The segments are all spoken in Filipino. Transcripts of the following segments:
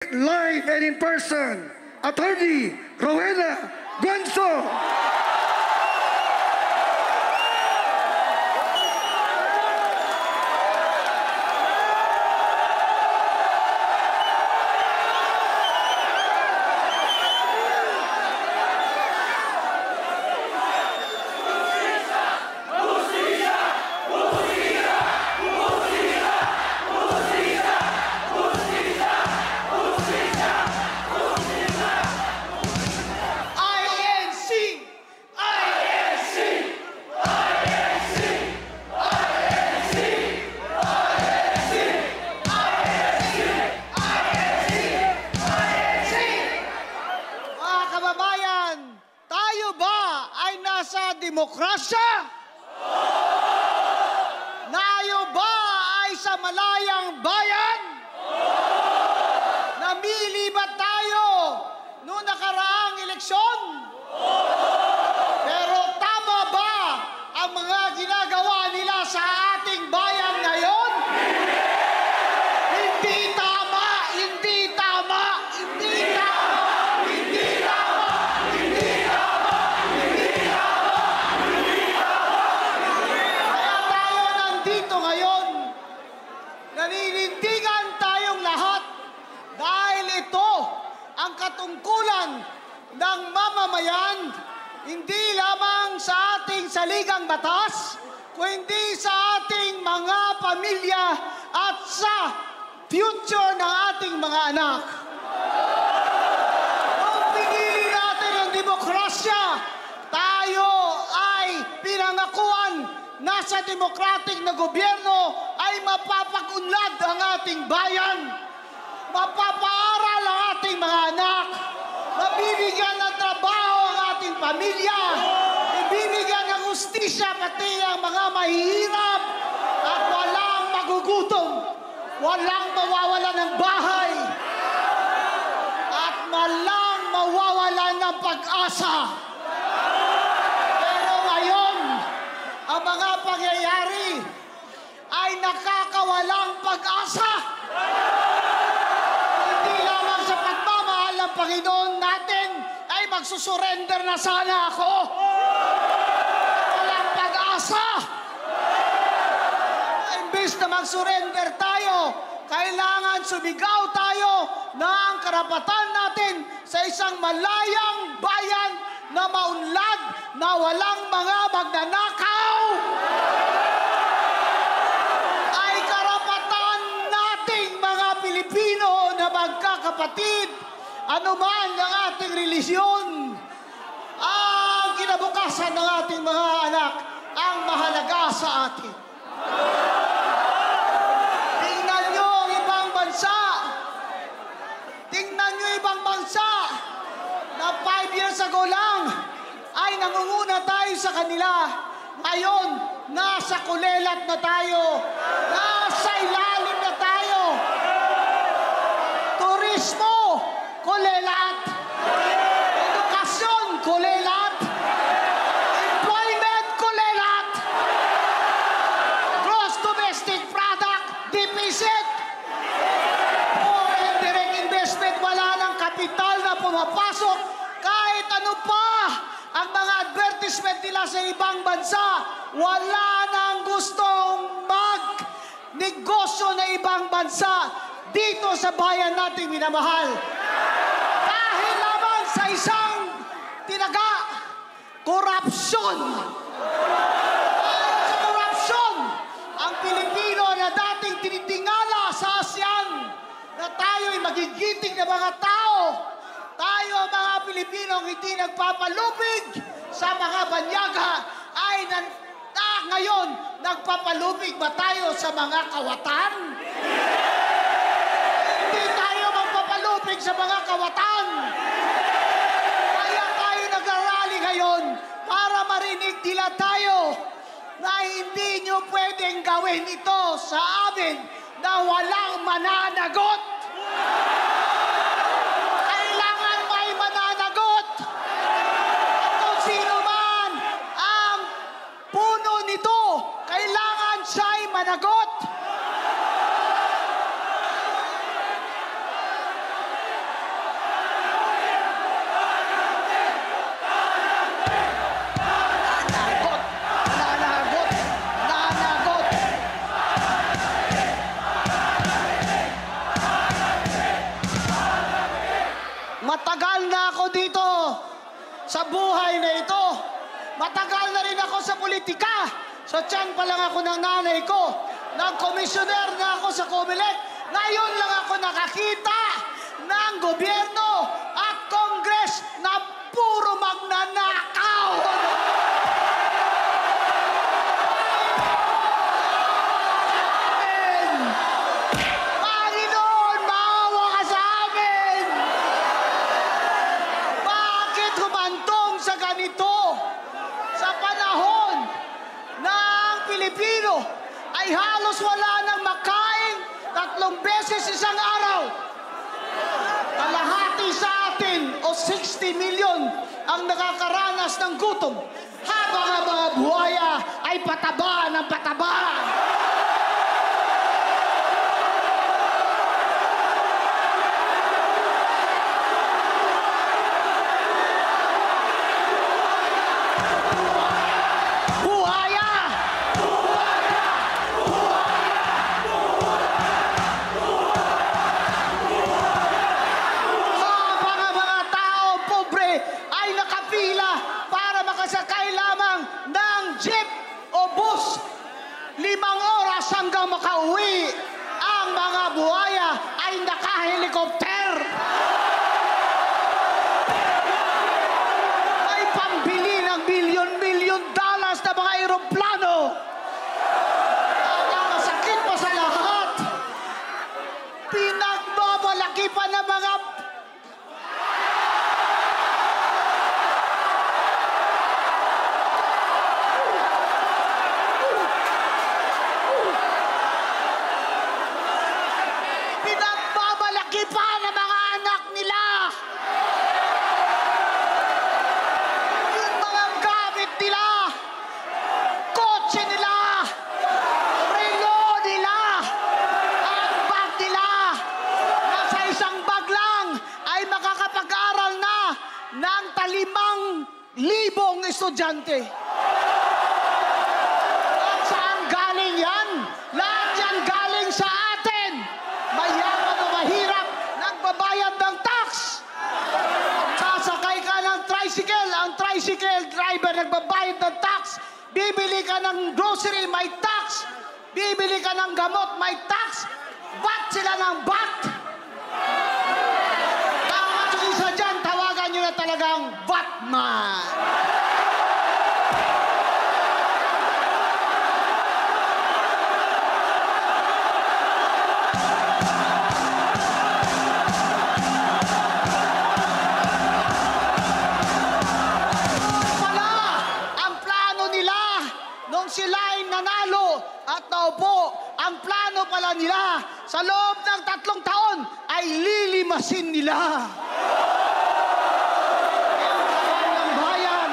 live and in person, Attorney Rowena Guanzo. Demokrasya? Nayo ba ay sa malayang bayan? Namili ba tayo noong nakaraang eleksyon? Pero tama ba ang mga ginagawa nila sa ating bayan ngayon? Hindi tama! Hindi tama! Hindi tama! Hindi tama! Hindi tama! Hindi tama! Kaya tayo nandito ngayon. Naninindigan tayong lahat dahil ito ang katungkulan ng mamamayan, hindi lamang sa ating saligang batas, kundi sa ating mga pamilya at sa future ng ating mga anak. Kung pinili natin ang demokrasya, tayo ay pinangakuan na sa demokratik na gobyerno ay mapapag-unlad ang ating bayan, mapapaaral ang ating mga anak, mabibigyan ng trabaho ang ating pamilya, ibibigyan ng hustisya pati ang mga mahihirap at walang magugutom, walang mawawalan ng bahay, at walang mawawalan ng pag-asa. Pero ngayon, ang mga pangyayari ay nakakawalang pag-asa. Hindi lamang sa pagmamahal ng Panginoon natin ay magsusurrender na sana ako. Walang pag-asa. Imbes na mag-surrender tayo, kailangan sumigaw tayo na ang karapatan natin sa isang malayang bayan na maunlad, na walang mga magnanakaw, ay karapatan nating mga Pilipino na magkakapatid, anuman ang ating relisyon. Ang kinabukasan ng ating mga anak ang mahalaga sa atin. Tingnan nyo ang ibang bansa. Tingnan nyo ibang bansa na 5 years ago lang ay nangunguna tayo sa kanila. Ngayon, nasa kulelat na tayo. Nasa ilalim na tayo. Turismo, kulelat. Edukasyon, kulelat. Employment, kulelat. Gross domestic product, deficit. Foreign direct investment, wala ng kapital na pumapasok. Kahit ano pa ang mga advertisement nila sa ibang bansa, wala nang gustong mag-negosyo na ibang bansa dito sa bayan nating minamahal. Dahil lamang sa isang tinaga, korupsyon. Dahil sa korupsyon, ang Pilipino na dating tinitingala sa ASEAN na tayo'y magigiting na mga tao, tayo mga Pilipino hindi nagpapalupig sa mga banyaga, ay ngayon nagpapalupig ba tayo sa mga kawatan? Hindi tayo magpapalupig sa mga kawatan. Kaya tayo nag-arali ngayon para marinig nila tayo na hindi nyo pwedeng gawin ito sa amin na walang mananagot. Kailangan may mananagot. At kung sino man ang puno nito, kailangan siya'y managot. Matagal na ako dito sa buhay na ito. Matagal na rin ako sa politika. So tiyan pa lang ako ng nanay ko. Nag-komisyoner na ako sa Comelec. Ngayon lang ako nakakita ng gobyerno at Congress na puro magnanakaw. Panginoon, maawa ka sa amin. Bakit humantong sa ganito? Sa panahon ng Pilipino ay halos wala nang makain 3 beses isang araw. Kalahati sa atin o 60 milyon ang nakakaranas ng gutom, habang ang mga buhaya ay pataba ng pataba. Buhaya! Habang ang mga tao pobre ay nakapila para makasakay lamang ng jeep o bus, 5 oras hanggang makauwi. Ang mga buhaya ay nakahelikopter. May pambili ng milyon-milyon dollars na mga aeroplano. At ang masakit pa sa lahat, pinagbabalaki pa ng mga anak nila. Yung mga gamit nila, kotse nila, relo nila, at bag nila, na sa isang bag lang ay makakapag-aral na ng 5,000 estudyante. At saan galing yan? Lahat yan galing sa atin. Mayaman o mahirap, nagbabayad ng tax. Sasakay ka ng tricycle, ang tricycle driver nagbabayad ng tax. Bibili ka ng grocery, may tax. Bibili ka ng gamot, may tax. Bat sila ng bat. Tapos isa dyan, tawagan nyo na talagang Batman. Sila'y nanalo at naupo, ang plano pala nila sa loob ng 3 taon ay lilimasin nila ang bayan.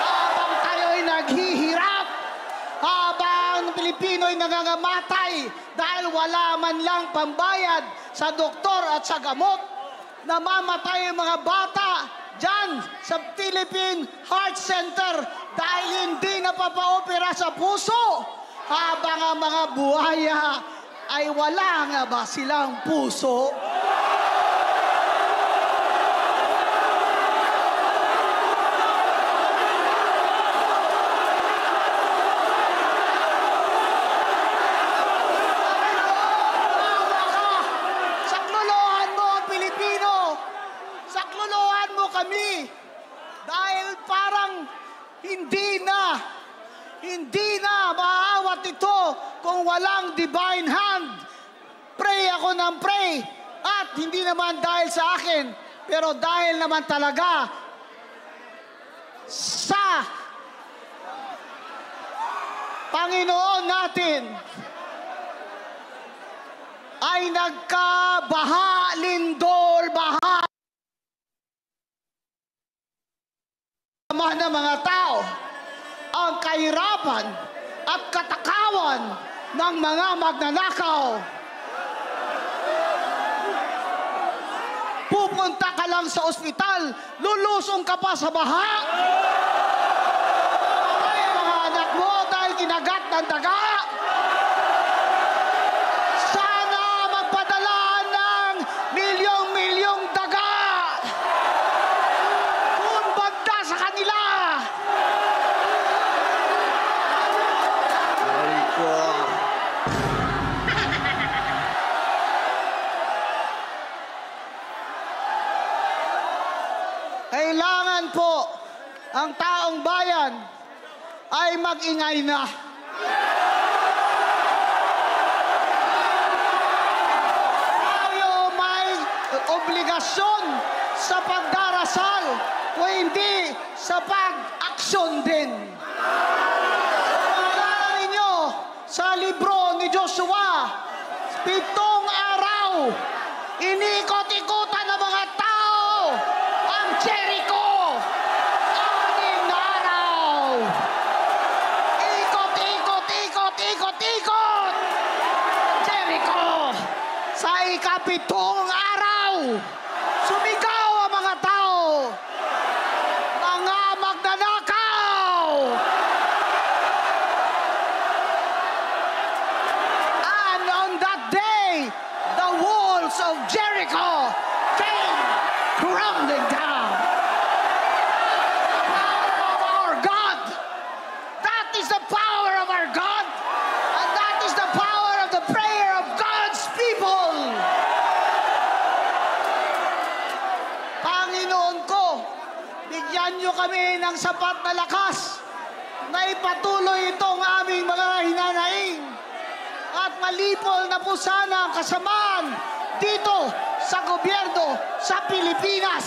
Habang tayo'y naghihirap, habang Pilipino'y nangangamatay dahil wala man lang pambayad sa doktor at sa gamot, namamatay ang mga bata dyan sa Philippine Heart Center dahil hindi napapaopera sa puso, habang ang mga buhaya ay wala nga ba silang puso? Saklolohan mo ang Pilipino. Saklolohan mo kami. Dahil parang hindi na maaawat ito kung walang divine hand. Pray ako ng pray. At hindi naman dahil sa akin, pero dahil naman talaga sa Panginoon natin ay nagkabaha, lindol, baha ng mga tao, ang kahirapan at katakawan ng mga magnanakaw. Pupunta ka lang sa ospital, lulusong ka pa sa baha. Ay, mga anak mo dahil kinagat ng daga. Sana magpadala ng milyong-milyong daga. kailangan po ang taong bayan ay mag-ingay na. Tayo may obligasyon sa pagdarasal, kung hindi sa pag-aksyon din. Maalala ninyo sa libro ni Joshua, 7 araw, inikot-ikutan ng mga tao ang Jericho. 6 araw. Ikot. Jericho. Sa ika-7 araw, sumigaw ang mga tao. Mga magnanakaw. And on that day, the walls of Jericho came crumbling down. The power of our God. That is the power of our God. And that is the power of the prayer of God's people. Panginoon ko, bigyan niyo kami ng sapat na lakas na ipatuloy itong aming mga hinanaing. At malipol na po sana ang kasamaan dito sa gobyerno sa Pilipinas.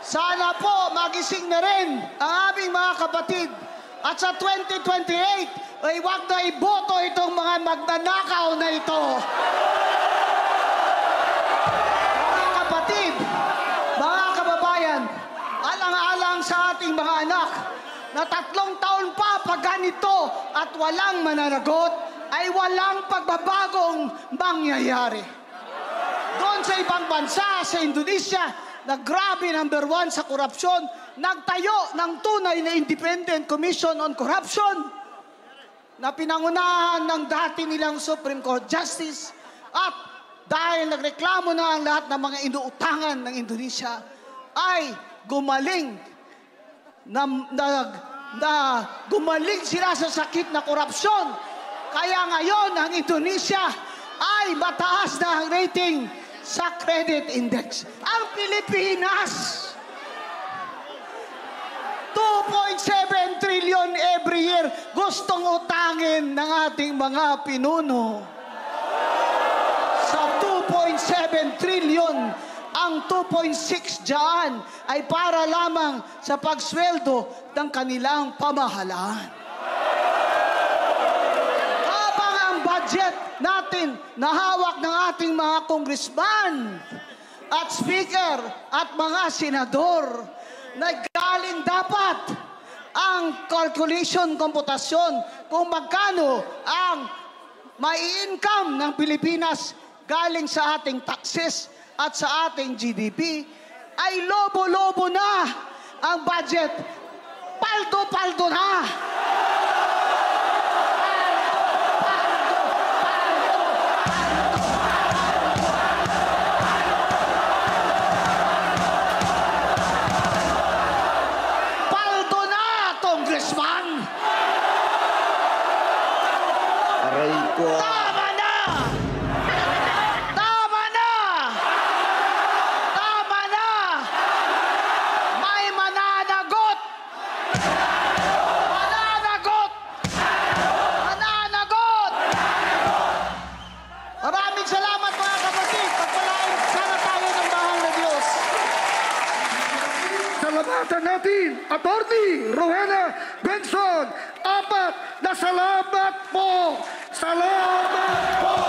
Sana po magising na rin ang aming mga kapatid. At sa 2028, ay huwag na iboto itong mga magnanakaw na ito. Mga kapatid, mga kababayan, alang-alang sa ating mga anak na 3 taon pa pag ganito at walang mananagot, ay walang pagbabagong mangyayari. Doon sa ibang bansa, sa Indonesia, na grabe number 1 sa korupsyon, nagtayo ng tunay na Independent Commission on Corruption na pinangunahan ng dati nilang Supreme Court Justice. At dahil nagreklamo na ang lahat ng mga inuutangan ng Indonesia, ay gumaling gumaling sila sa sakit na korupsyon. Kaya ngayon, ang Indonesia ay mataas na ang rating sa credit index. Ang Pilipinas, 2.7 trillion every year gustong utangin ng ating mga pinuno. Sa 2.7 trillion, ang 2.6 dyan ay para lamang sa pagsweldo ng kanilang pamahalaan. Habang ang budget natin na hawak ng ating mga congressman at speaker at mga senador, nagaling dapat ang calculation, komputasyon kung magkano ang mai-income ng Pilipinas galing sa ating taxes at sa ating GDP, ay lobo-lobo na ang budget. Paldo-paldo na. Paldo na, Congressman. Aray ko. Tama na! Tama na! Tama na! May mananagot! Mananagot! Mananagot! Maraming salamat mga kapatid. Pagpalain sana tayo ng bahang na Diyos. Salamatan natin, Attorney Rowena Benson. 4 na salamat po. Salamat po.